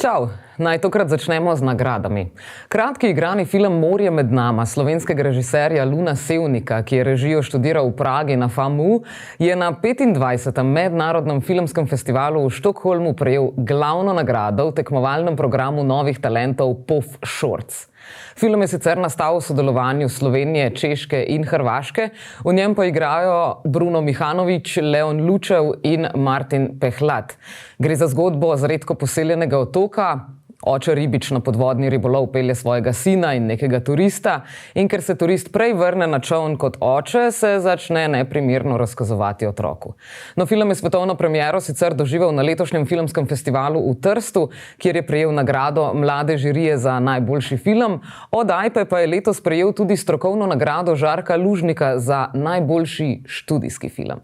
Čau, naj tokrat začnemo z nagradami. Kratki igrani film Morje med nama slovenskega režiserja Luna Sevnika, ki je režijo študiral v Pragi na FAMU, je na 25. mednarodnem filmskem festivalu v Štokholmu prejel glavno nagrado v tekmovalnem programu novih talentov POF Shorts. Film je sicer nastal v sodelovanju Slovenije, Češke in Hrvaške, v njem pa igrajo Bruno Mihanović, Leon Lučev in Martin Pehlat. Gre za zgodbo z redko poseljenega otoka. Oče ribič na podvodni ribolov pelje svojega sina in nekega turista in ker se turist prej vrne na čoln kot oče, se začne neprimerno razkazovati otroku. No, film je svetovno premiero sicer doživel na letošnjem filmskem festivalu v Trstu, kjer je prejel nagrado mlade žirije za najboljši film. Od Ajpe pa je letos prejel tudi strokovno nagrado Žarka Lužnika za najboljši študijski film.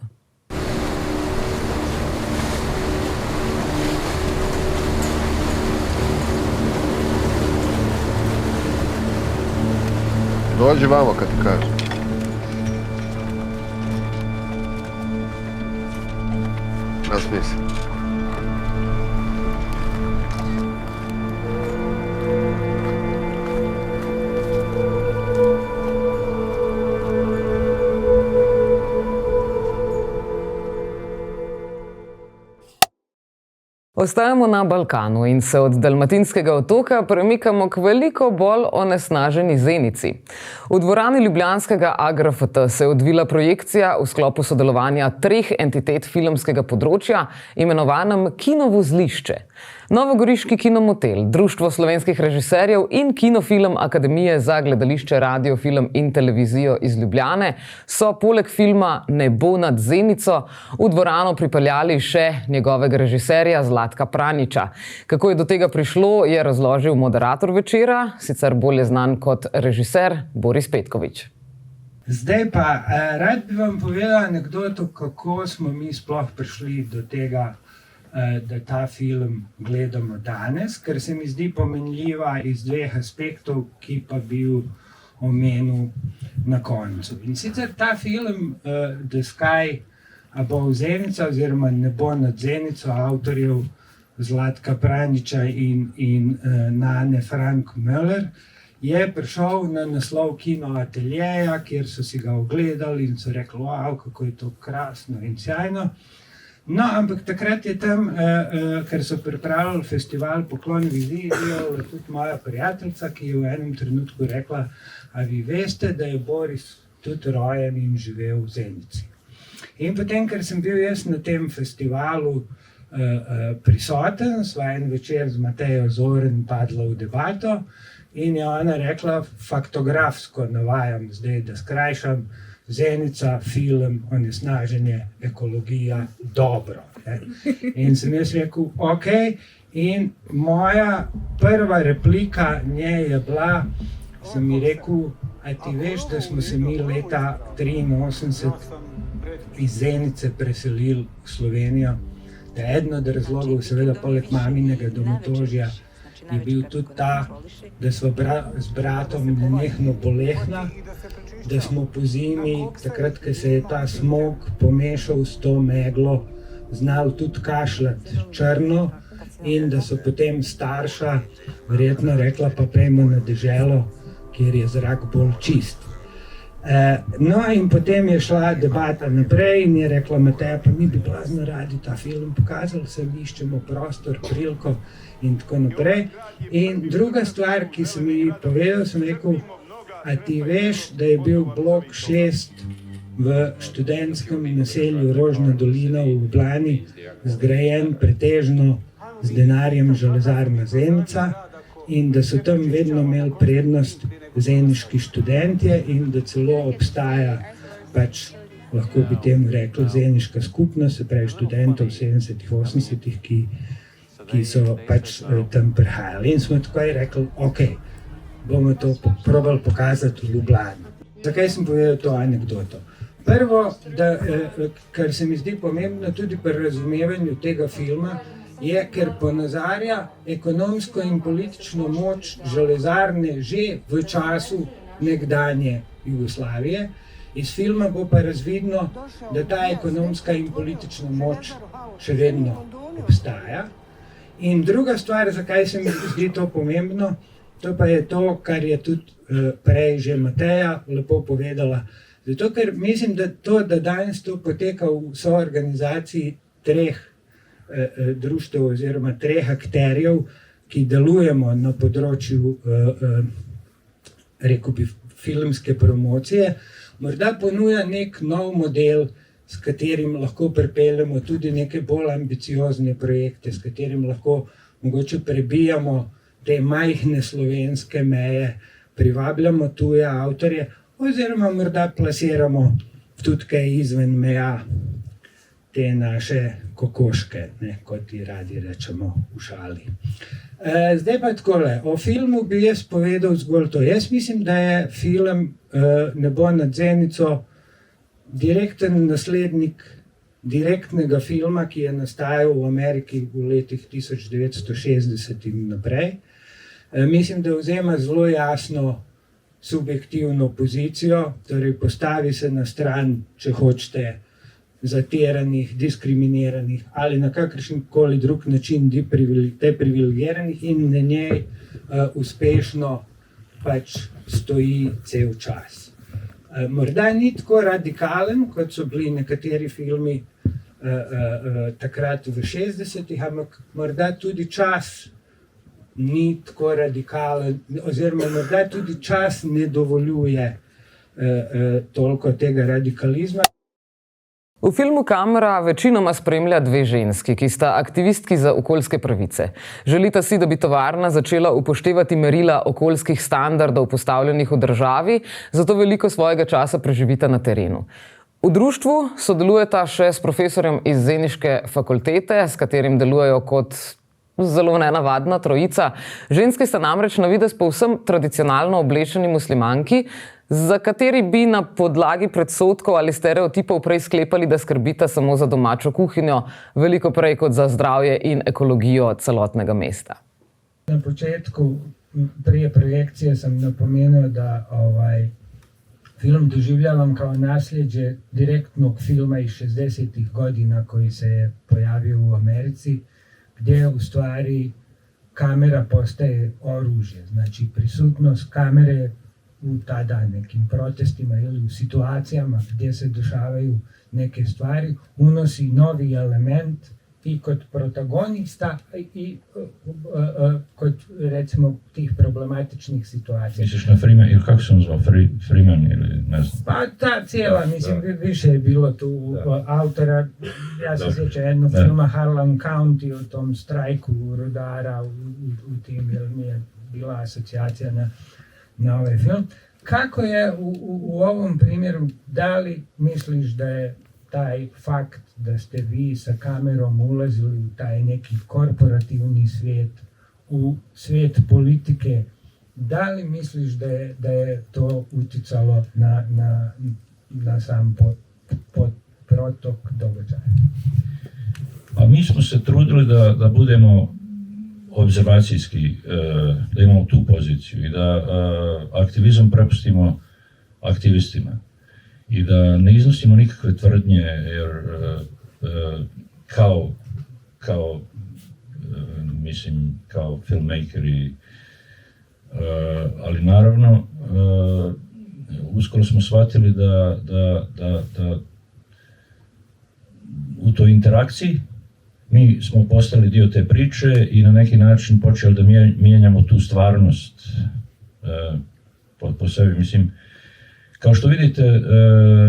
Dođi vamo kad ti kažem. Nasmij se. Ostajamo na Balkanu in se od Dalmatinskega otoka premikamo k veliko bolj onesnaženi Zenici. V dvorani ljubljanskega AGRFT se je odvila projekcija v sklopu sodelovanja 3 entitet filmskega področja, imenovanem Kinovozlišče. Novogoriški kinomotel, Društvo slovenskih režiserjev in Kinofilm Akademije za gledališče, radio, film in televizijo iz Ljubljane so poleg filma Nebo nad Zenico v dvorano pripeljali še njegovega režiserja Zlatka Pranjiča. Kako je do tega prišlo, je razložil moderator večera, sicer bolje znan kot režiser Boris Petković. Zdaj pa, rad bi vam povedal anekdoto, kako smo mi sploh prišli do tega, da ta film gledamo danes, ker se mi zdi pomenljiva iz 2 aspektov, ki pa bil omenil na koncu. In sicer ta film The Sky Above Zenica oziroma Nebo nad Zenico avtorjev Zlatka Pranjiča in Nane Frank Möller je prišel na naslov Kinoateljeja, kjer so si ga ogledali in so rekli, wow, kako je to krasno in sjajno. No, ampak takrat je tam, ker so pripravili festival Poklon viziji, bila tudi moja prijateljica, ki je v enem trenutku rekla, a vi veste, da je Boris tudi rojen in živel v Zenici. In potem, ker sem bil jaz na tem festivalu prisoten, sva en večer z Matejo Zoren padla v debato in je ona rekla, faktografsko navajam zdaj, da skrajšam, Zenica, film, onesnaženje, ekologija, dobro. In sem jaz rekel, ok, in moja prva replika nje je bila, sem mi rekel, a ti veš, da smo se mi leta 83 iz Zenice preselili v Slovenijo, da eden od razlogov, seveda poleg maminega domotožja, je bil tudi ta, da sva z bratom nenehno bolehna, da smo po zimi, takrat, ko se je ta smog pomešal s to meglo, znali tudi kašljati črno in da so potem starša verjetno rekla, pa pejmo na deželo, kjer je zrak bolj čist. No in potem je šla debata naprej in je rekla Mateja, pa mi bi blazno radi ta film pokazali, se iščemo prostor, priliko in tako naprej. In druga stvar, ki sem ji povedal, sem rekel, a ti veš, da je bil blok 6 v študentskem naselju Rožna dolina v Ljubljani zgrajen pretežno z denarjem Železarne Zenica in da so tam vedno imeli prednost zeniški študentje in da celo obstaja, pač lahko bi temu rekli, zeniška skupnost, se pravi študentov 70-ih, 80-ih, ki so pač tam prihajali. In smo takoj rekli, ok, bomo to probali pokazati v Ljubljani. Zakaj sem povedal to anekdoto? Prvo, kar se mi zdi pomembno tudi pri razumevanju tega filma, je, ker ponazarja ekonomsko in politično moč železarne že v času nekdanje Jugoslavije. Iz filma bo pa razvidno, da ta ekonomska in politična moč še vedno obstaja. In druga stvar, zakaj se mi zdi to pomembno, to pa je to, kar je tudi prej že Mateja lepo povedala. Zato, ker mislim, da to, da danes to poteka v soorganizaciji treh društev oziroma treh akterjev, ki delujemo na področju rekel bi, filmske promocije, morda ponuja nek nov model, s katerim lahko pripeljemo tudi neke bolj ambiciozne projekte, s katerim lahko mogoče prebijamo te majhne slovenske meje, privabljamo tuje avtorje, oziroma morda plasiramo tudi kaj izven meja te naše kokoške, ne, kot ji radi rečemo v šali. Zdaj pa takole, o filmu bi jaz povedal zgolj to. Jaz mislim, da je film Nebo nad Zenico direkten naslednik direktnega filma, ki je nastajal v Ameriki v letih 1960 in naprej. Mislim, da vzema zelo jasno subjektivno pozicijo, torej postavi se na stran, če hočete, zatiranih, diskriminiranih ali na kakršenkoli drug način deprivilegiranih in na njej uspešno pač stoji cel čas. Morda ni tako radikalen, kot so bili nekateri filmi takrat v 60-ih, ampak morda tudi čas ni tako radikalen, oziroma morda tudi čas ne dovoljuje toliko tega radikalizma. V filmu kamera večinoma spremlja dve ženski, ki sta aktivistki za okoljske pravice. Želita si, da bi tovarna začela upoštevati merila okoljskih standardov postavljenih v državi, zato veliko svojega časa preživita na terenu. V društvu sodelujeta še s profesorjem iz Zeniške fakultete, s katerim delujejo kot zelo nenavadna trojica. Ženski sta namreč na videz povsem tradicionalno oblečeni muslimanki, za kateri bi na podlagi predsodkov ali stereotipov prej sklepali, da skrbita samo za domačo kuhinjo, veliko prej kot za zdravje in ekologijo celotnega mesta. Na početku prije projekcije sam napomenuo da film doživljavam kao nasljeđe direktnog filma iz 60-ih godina koji se je pojavio u Americi, gdje u stvari kamera postaje oružje. Znači prisutnost kamere u tada nekim protestima ili u situacijama gdje se dešavaju neke stvari unosi novi element i kod protagonista i kod recimo tih problematičnih situacija. Misliš na Freeman, ili kako sam zvao, Freeman ili ne znam? Pa ta cijela, mislim, više je bilo tu autora, ja se sjećam jednog filma Harlan County o tom strajku rudara u tim, jer mi je bila asocijacija na ovaj film. Kako je u ovom primjeru, da li misliš da je taj fakt da ste vi sa kamerom ulazili u taj neki korporativni svijet, u svijet politike, da li misliš da je to uticalo na sam protok događaja? A mi smo se trudili da budemo observacijski, da imamo tu poziciju i da aktivizam prepustimo aktivistima i da ne iznosimo nikakve tvrdnje, jer kao filmmakeri, ali naravno uskoro smo shvatili da u toj interakciji mi smo postali dio te priče i na neki način počeli da mijenjamo tu stvarnost po sebi. Mislim, kao što vidite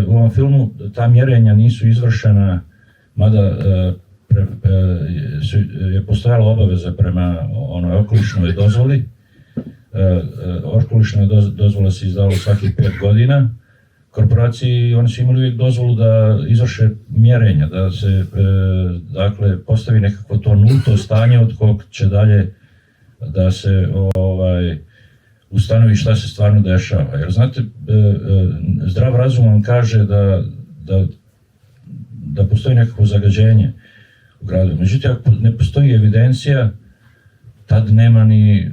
u ovom filmu, ta mjerenja nisu izvršena, mada je postojala obaveza prema onoj okolišnoj dozvoli. Okolišna dozvola se izdavala svakih 5 godina. Korporaciji, oni su imali uvijek dozvolu da izvrše mjerenja, da se dakle, postavi nekako to nulto stanje od kog će dalje da se ustanovi šta se stvarno dešava. Jer znate, zdrav razum vam kaže da postoji nekako zagađenje u gradu. Međutim, ako ne postoji evidencija, tad nema ni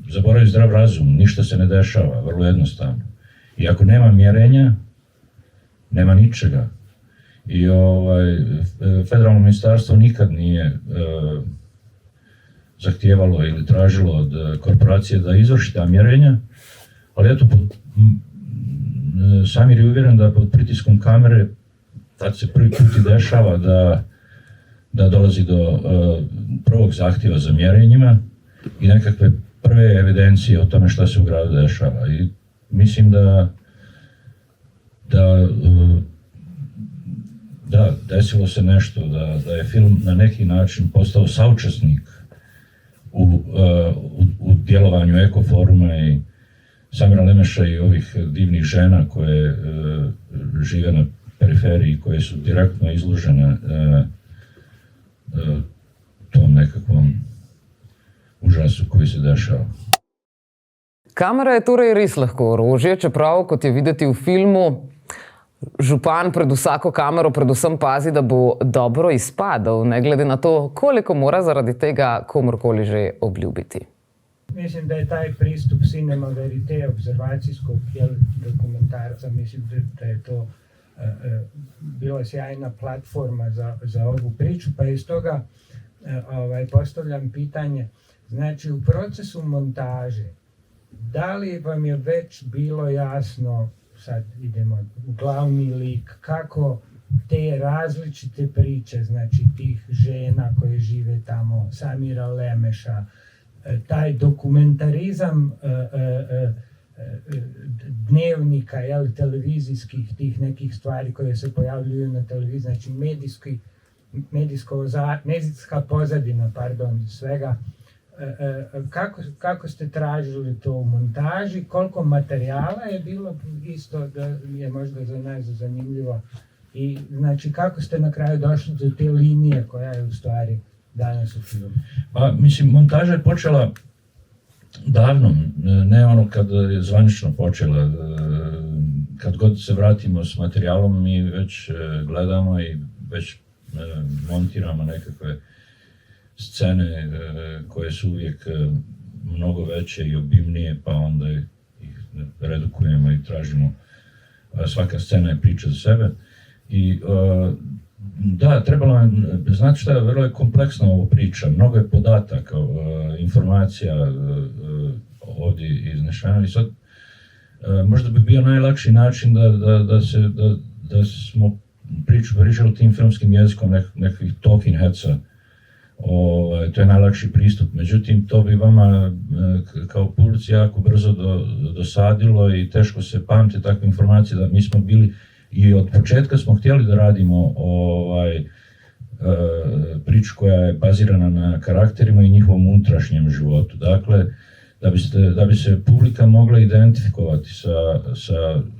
zaboravi zdrav razum, ništa se ne dešava, vrlo jednostavno. I ako nema mjerenja, nema ničega. I federalno ministarstvo nikad nije zahtijevalo ili tražilo od korporacije da izvrši ta mjerenja, ali eto, Samir je uvjeren da pod pritiskom kamere tad se prvi put i dešava da dolazi do prvog zahtjeva za mjerenjima i nekakve prve evidencije o tome šta se u gradu dešava. I mislim da desilo se nešto, da je film na neki način postao saučesnik u djelovanju Ekoforuma i Samira Lemeša i ovih divnih žena koje žive na periferiji, koje su direktno izložene tom nekakvom užasu koji se dešava. Kamera je torej res lahko orožje, čeprav, kot je videti v filmu, župan pred vsako kamero predvsem pazi, da bo dobro izpadel, ne glede na to, koliko mora zaradi tega komorkoli že obljubiti. Mislim, da je taj pristup Cinema Verite, observacijskog dokumentarca, mislim, da je to bila sjajna platforma za ovu priču, pa iz toga postavljam pitanje. Znači, u procesu montaže, da li vam je već bilo jasno, sad idemo u glavni lik, kako te različite priče, znači tih žena koje žive tamo, Samira Lemeša, taj dokumentarizam dnevnika, televizijskih, tih nekih stvari koje se pojavljuju na televiziji, znači medijska pozadina, svega. Kako ste tražili to u montaži, koliko materijala je bilo, isto da je možda za nas zanimljivo, i znači kako ste na kraju došli do te linije koja je u stvari danas u filmu? Pa, mislim, montaža je počela davno, ne ono kad je zvanično počela. Kad god se vratimo s materijalom, mi već gledamo i već montiramo nekakve scene koje su uvijek mnogo veće i obimnije, pa onda ih redukujemo i tražimo. Svaka scena je priča za sebe. I da, trebalo je, znate šta, vrlo je kompleksna ova priča, mnogo je podataka, informacija ovdje iznešena i sad možda bi bio najlakši način da smo pričali tim filmskim jezikom nekakvih talking headsa. To je najlakši pristup, međutim to bi vama kao publici jako brzo dosadilo i teško se pamti takve informacije, da mi smo bili i od početka smo htjeli da radimo priču koja je bazirana na karakterima i njihovom unutrašnjem životu. Dakle, da bi se publika mogla identifikovati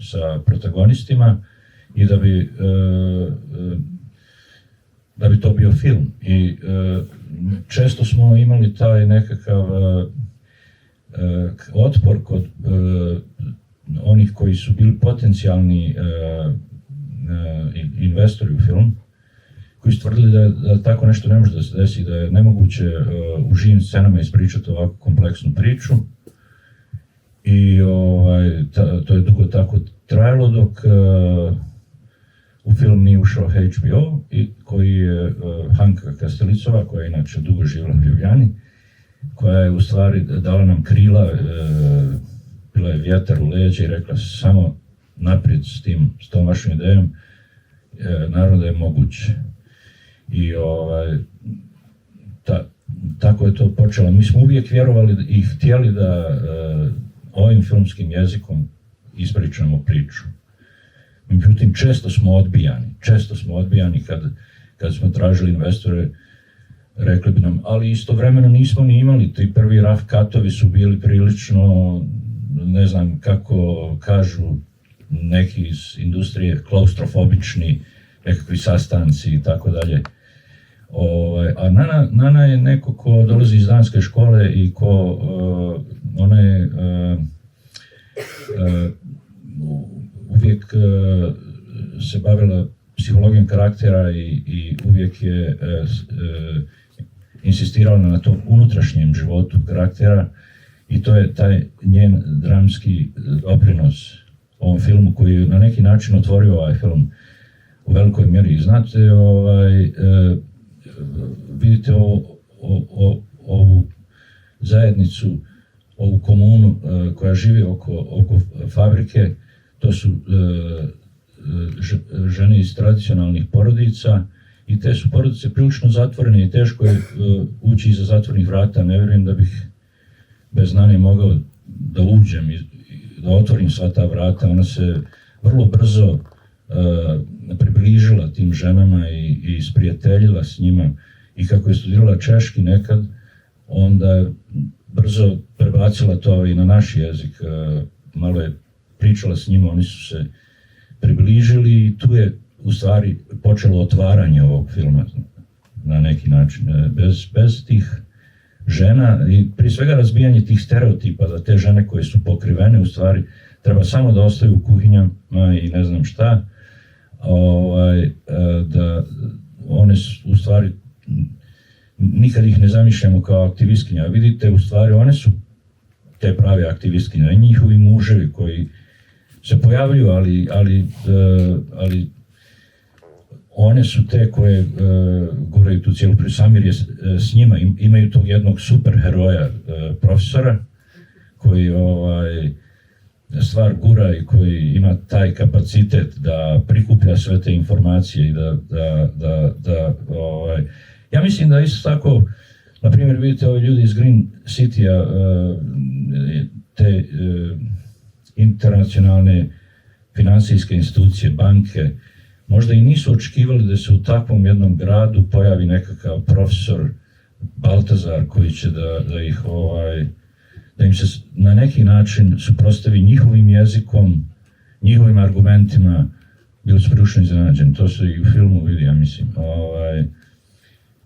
sa protagonistima i da bi to bio film. I često smo imali taj nekakav otpor kod onih koji su bili potencijalni investori u film, koji su tvrdili da tako nešto ne može da se desi, da je nemoguće u živim scenama ispričati ovako kompleksnu priču. I to je dugo tako trajalo dok u film nije ušao HBO, koji je Hanka Kastelicova, koja je inače dugo živjela u Ljubljani, koja je u stvari dala nam krila, bila je vjetar u leđa i rekla samo naprijed s tom vašom idejom, naravno da je moguće. I tako je to počelo. Mi smo uvijek vjerovali i htjeli da ovim filmskim jezikom ispričamo priču. Međutim, često smo odbijani kad smo tražili investore, rekli bi nam, ali istovremeno nismo ni imali, ti prvi rough cutovi su bili prilično, ne znam kako kažu neki iz industrije, klaustrofobični, nekakvi sastanci i tako dalje. A Nana je neko ko dolazi iz danske škole i ona je uvijek se bavila psihologijom karaktera i uvijek je insistirala na tom unutrašnjem životu karaktera i to je taj njen dramski doprinos ovom filmu koji je na neki način otvorio ovaj film u velikoj mjeri. Znate, vidite ovu zajednicu, ovu komunu koja živi oko fabrike. To su žene iz tradicionalnih porodica i te su porodice prilično zatvorene i teško je ući iza zatvornih vrata. Ne vjerujem da bih bez Nane mogao da uđem i da otvorim sva ta vrata. Ona se vrlo brzo približila tim ženama i sprijateljila s njima i kako je studirala češki nekad, onda je brzo prebacila to i na naš jezik. Malo je pričala s njima, oni su se približili i tu je u stvari počelo otvaranje ovog filma na neki način. Bez tih žena i prije svega razbijanje tih stereotipa da te žene koje su pokrivene u stvari treba samo da ostaju u kuhinjama i ne znam šta, da one u stvari nikad ih ne zamišljamo kao aktivistkinja. Vidite, u stvari one su te prave aktivistkinje, ne njihovi muževi koji se pojavljuju, ali one su te koje guraju tu cijelu priču. Samir je s njima, imaju tog jednog super heroja, profesora, koji stvar gura i koji ima taj kapacitet da prikuplja sve te informacije i ja mislim da isto tako, na primjer, vidite ovi ljudi iz Green City-a, te internacionalne financijske institucije, banke, možda i nisu očekivali da se u takvom jednom gradu pojavi nekakav profesor Baltazar koji će da im se na neki način suprotstavi njihovim jezikom, njihovim argumentima. Bili su prilično iznenađeni, to se i u filmu vidi, ja mislim.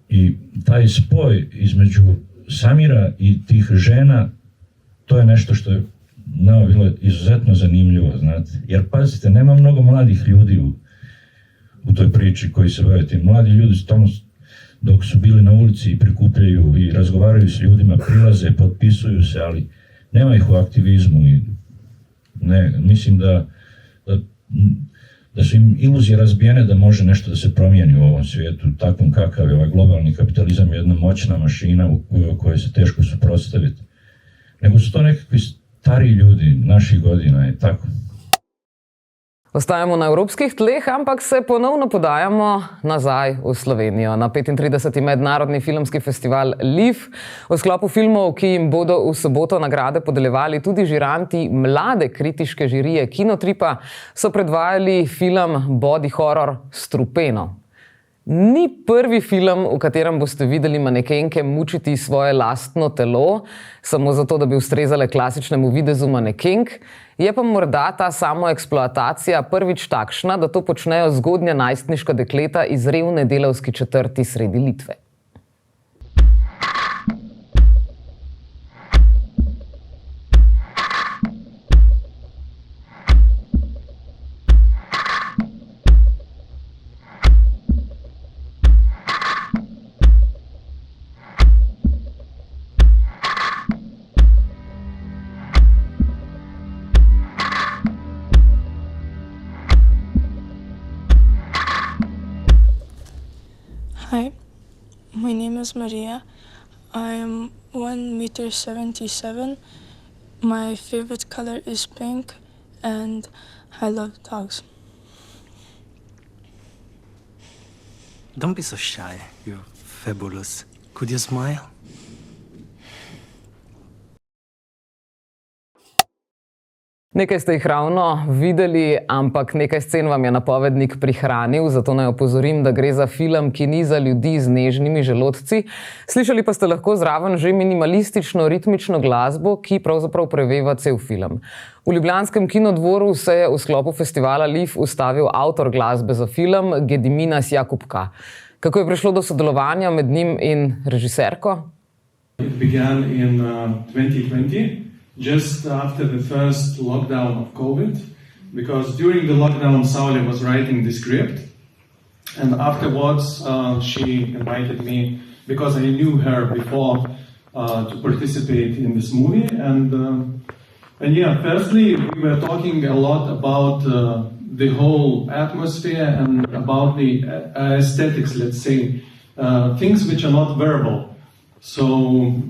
I taj spoj između Samira i tih žena, to je nešto što je nama bilo izuzetno zanimljivo, znate. Jer pazite, nema mnogo mladih ljudi u toj priči koji se bave tim. Mladi ljudi su tamo dok su bili na ulici i prikupljaju i razgovaraju s ljudima, prilaze, potpisuju se, ali nema ih u aktivizmu i mislim da su im iluzije razbijene da može nešto da se promijeni u ovom svijetu, takvom kakav je ovaj globalni kapitalizam, jedna moćna mašina u kojoj se teško suprotstaviti. Nego su to nekakvi stariji ljudi naših godina i tako. Ostajamo na evropskih tleh, ampak se ponovno podajamo nazaj v Slovenijo na 35. mednarodni filmski festival LIF. V sklopu filmov, ki jim bodo v soboto nagrade podeljevali tudi žiranti mlade kritiške žirije Kinotripa, so predvajali film body horror Strupeno. Ni prvi film, v katerem boste videli manekenke mučiti svoje lastno telo, samo zato, da bi ustrezale klasičnemu videzu manekenk. Je pa morda ta samoeksploatacija prvič takšna, da to počnejo zgodnja najstniška dekleta iz revne delavski četrti sredi Litve. Hi, my name is Maria. I am 1.77 meters. My favorite color is pink and I love dogs. Don't be so shy. You're fabulous. Could you smile? Nekaj ste jih ravno videli, ampak nekaj scen vam je napovednik prihranil, zato naj opozorim, da gre za film, ki ni za ljudi z nežnimi želodci. Slišali pa ste lahko zraven že minimalistično ritmično glasbo, ki pravzaprav preveva cel film. V ljubljanskem kinodvoru se je v sklopu festivala LIF ustavil avtor glasbe za film Gediminas Jakubka. Kako je prišlo do sodelovanja med njim in režiserko? It began in 2020. Just after the first lockdown of COVID, because during the lockdown Sauli was writing the script, and afterwards she invited me, because I knew her before, to participate in this movie. And yeah, firstly we were talking a lot about the whole atmosphere and about the aesthetics, let's say, things which are not verbal. So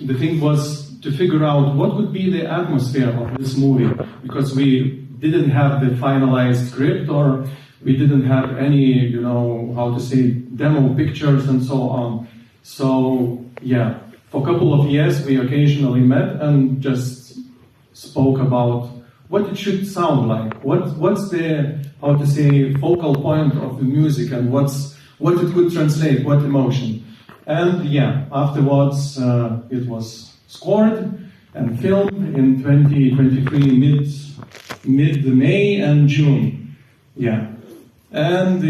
the thing was to figure out what would be the atmosphere of this movie, because we didn't have the finalized script, or we didn't have any, how to say, demo pictures and so on. So yeah, for a couple of years we occasionally met and just spoke about what it should sound like, what's the, how to say, focal point of the music, and what it could translate, what emotion. And yeah, afterwards it was scored and filmed in 2023 mid May and June. Yeah. And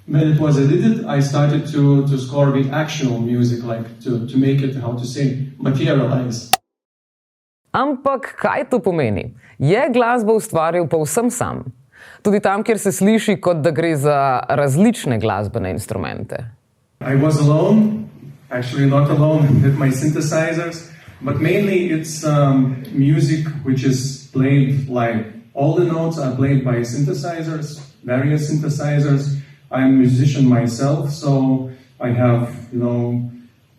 when it was edited, I started to score the actual music, like to make it, how to say, materialize. Ampak kaj to pomeni? Je glasbo ustvaril povsem sam? Tudi tam, kjer se sliši, kot da gre za različne glasbene instrumente. I was alone, actually not alone with my synthesizers, but mainly it's music which is played live. All the notes are played by synthesizers, various synthesizers. I'm a musician myself, so I have,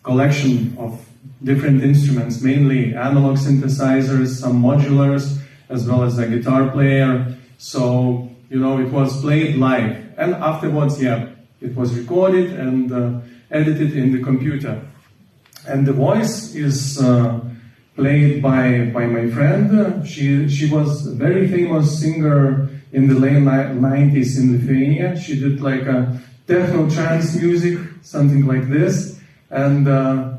collection of different instruments, mainly analog synthesizers, some modulars, as well as a guitar player. So, it was played live. And afterwards, it was recorded and edited in the computer. And the voice is played by my friend. She was a very famous singer in the late 90s in Lithuania. She did like a techno-trance music, something like this. And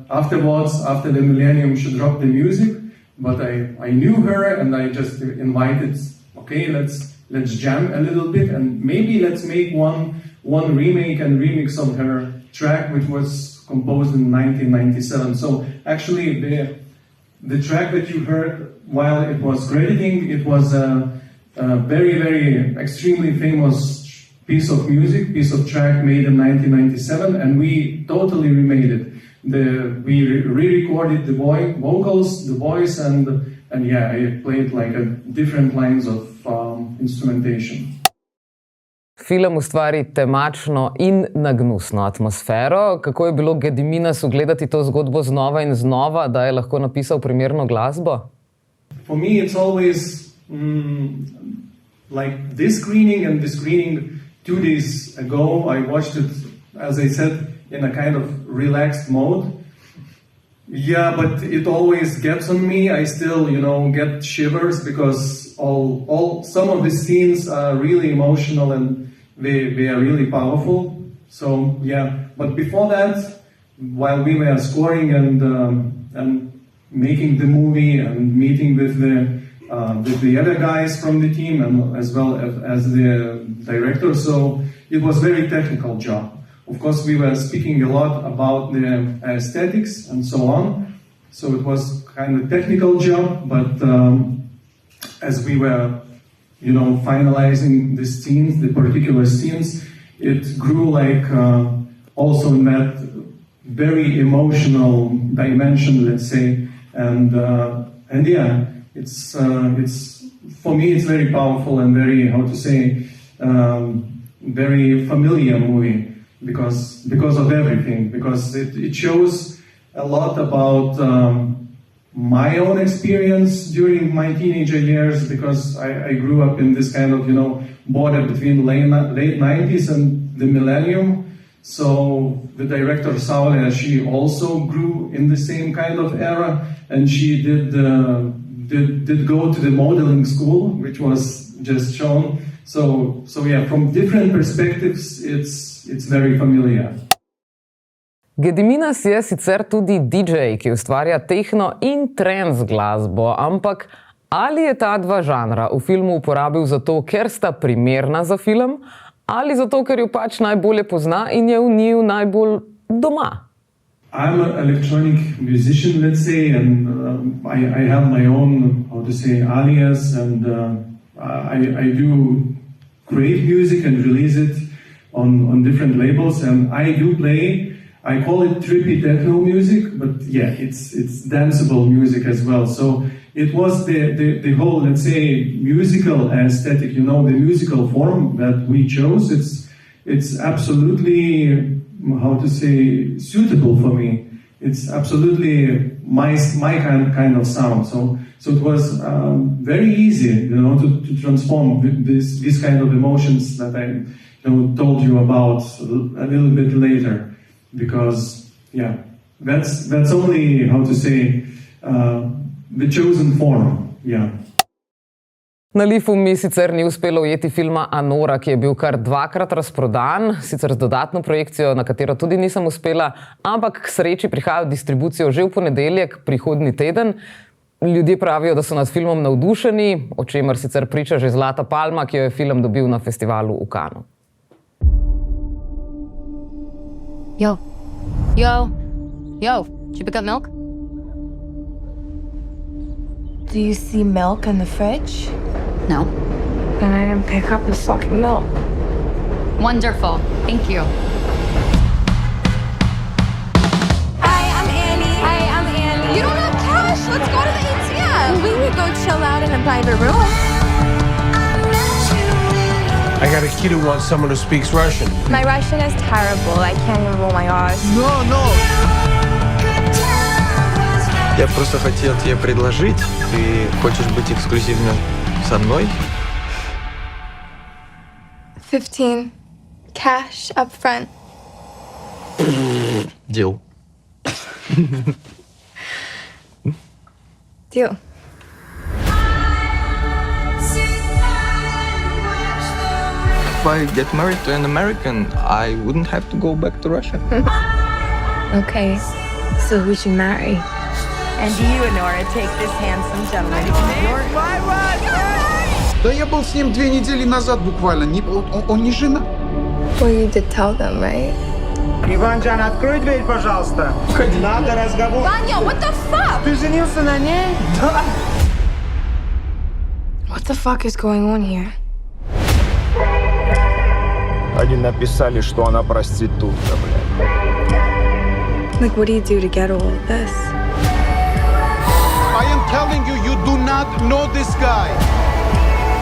afterwards, after the millennium, she dropped the music. But I knew her, and I just invited, okay, let's jam a little bit, and maybe let's make one remake and remix of her track, which was composed in 1997. So actually, the track that you heard while it was crediting, it was a very, very extremely famous piece of track made in 1997, and we totally remade it. We re-recorded the vocals, the voice, and I played like different lines of instrumentation. Film ustvari temačno in nagnusno atmosfero. Kako je bilo Gediminasu gledati to zgodbo znova in znova, da je lahko napisal primerno glasbo? For me it's always like this screening and the screening 2 days ago. I watched it, as I said, in a kind of relaxed mode. Yeah, but it always gets on me. I still, get shivers because some of the scenes are really emotional and they are really powerful. So yeah, but before that, while we were scoring and making the movie and meeting with the other guys from the team and as well as the director, so it was very technical job. Of course, we were speaking a lot about the aesthetics and so on. So it was kind of technical job, but as we were, finalizing the scenes, the particular scenes, it grew like also in that very emotional dimension, let's say. And yeah, it's for me, it's very powerful and very, how to say, very familiar movie. Because of everything, because it shows a lot about my own experience during my teenager years, because I grew up in this kind of, border between late 90s and the millennium. So the director, Saulė, she also grew in the same kind of era, and she did go to the modeling school, which was just shown. So yeah, from different perspectives, it's very familiar. Gediminas je sicer tudi DJ, ki ustvarja techno in trance glasbo, ampak ali je ta dva žanra v filmu uporabil zato, ker sta primerna za film, ali zato, ker jo pač najbolje pozna in je v njiju najbolj doma? I'm an electronic musician, let's say, and I have my own, how to say, alias, and I do create music and release it on different labels, and I do play, I call it trippy techno music, but yeah, it's danceable music as well. So it was the whole, let's say, musical aesthetic, the musical form that we chose. It's absolutely, how to say, suitable for me. It's absolutely my kind of sound. So it was very easy, to transform this kind of emotions that I told you about a little bit later, because that's only, how to say, the chosen form. Yeah. Na Lifu mi sicer ni uspelo ujeti filma Anora, ki je bil kar 2-krat razprodan, sicer z dodatno projekcijo, na katero tudi nisem uspela, ampak k sreči prihaja v distribucijo že v ponedeljek, prihodnji teden. Ljudje pravijo, da so nad filmom navdušeni, o čemer sicer priča že Zlata palma, ki jo je film dobil na festivalu v Cannesu. Yo, did you pick up milk? Do you see milk in the fridge? No. Then I didn't pick up the fucking milk. Wonderful. Thank you. Hi, I'm Annie. You don't have cash. Let's go to the ATM. We would go chill out in a private room. I got a kid who wants someone who speaks Russian. My Russian is terrible. I can't even roll my R's. No. Я просто хотел тебе предложить. Ты хочешь быть эксклюзивно со мной? 15. Cash up front. Deal. Deal. If I get married to an American, I wouldn't have to go back to Russia. Okay, so we should marry. And you, Nora, take this handsome gentleman to New York. Да я был с ним 2 недели назад буквально. Он не жена. Well, you did tell them, right? Иванжан, открой дверь, пожалуйста. Надо разговор. Vanya, what the fuck? Ты женился на ней? Да. What the fuck is going on here? Они написали, что она проститутка, блядь. Like, what do you do to get all of this? I am telling you, you do not know this guy.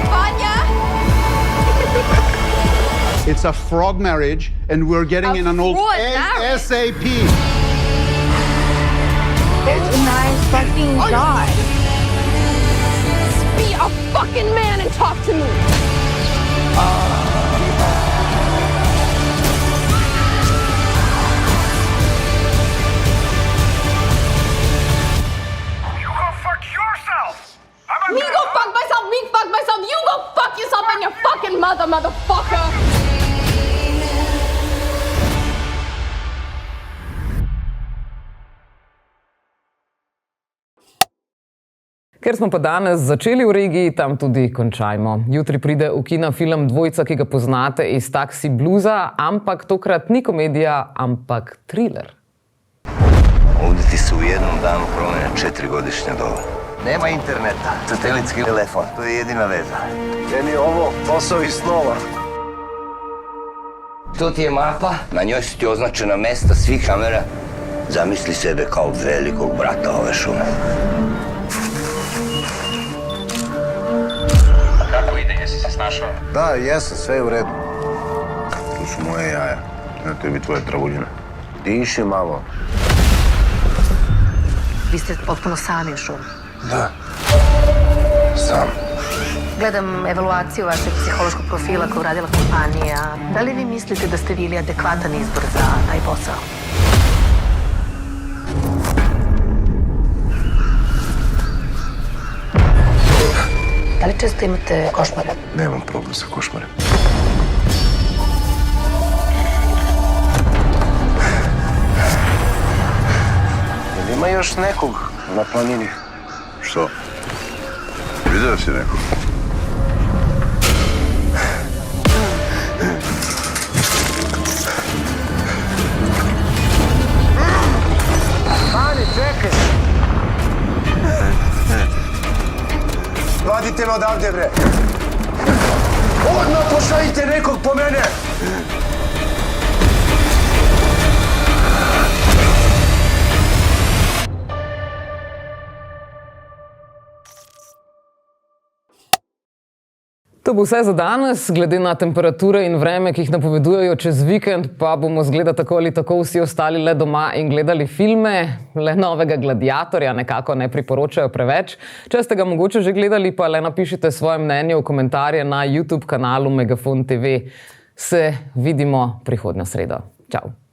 Vanya! It's a fraud marriage, and we're getting in an old ASAP. Oh my fucking god. Be a fucking man and talk to me! Me go fuck myself, me fuck myself, you go fuck yourself and your fucking mother, motherfucker! Ker smo pa danes začeli v regiji, tam tudi končajmo. Jutri pride v kina film Dvojca, ki ga poznate iz Taxi Bluesa, ampak tokrat ni komedija, ampak thriller. Ovdje ti se u jednom danu promene 4-godišnja doba. Nema interneta, satelitski telefon, to je jedina veza. Meni je ovo posao iz snova. To ti je mapa, na njoj su ti označena mesta svih kamera. Zamisli sebe kao velikog brata ove šume. A kako ide, jesi se snašao? Da, jesam, sve je u redu. Tu su moje jaja, na tebi tvoje travuljine. Diši malo. Vi ste potpuno sami u šumi. Da, sam. Gledam evaluaciju vašeg psihološkog profila koju radila kompanija. Da li vi mislite da ste bili adekvatan izbor za taj posao? Da li često imate košmare? Nemam problem sa košmarem. Jel ima još nekog na planini? Što? Vidio si nekog? Ani, čekaj! Vadite me odavde, bre! Odmah pošaljite nekog po mene! To bo vse za danes, glede na temperature in vreme, ki jih napovedujejo čez vikend, pa bomo zgleda tako ali tako vsi ostali le doma in gledali filme, le novega Gladiatorja nekako ne priporočajo preveč. Če ste ga mogoče že gledali, pa le napišite svoje mnenje v komentarje na YouTube kanalu Megafon TV. Se vidimo prihodnjo sredo. Čau.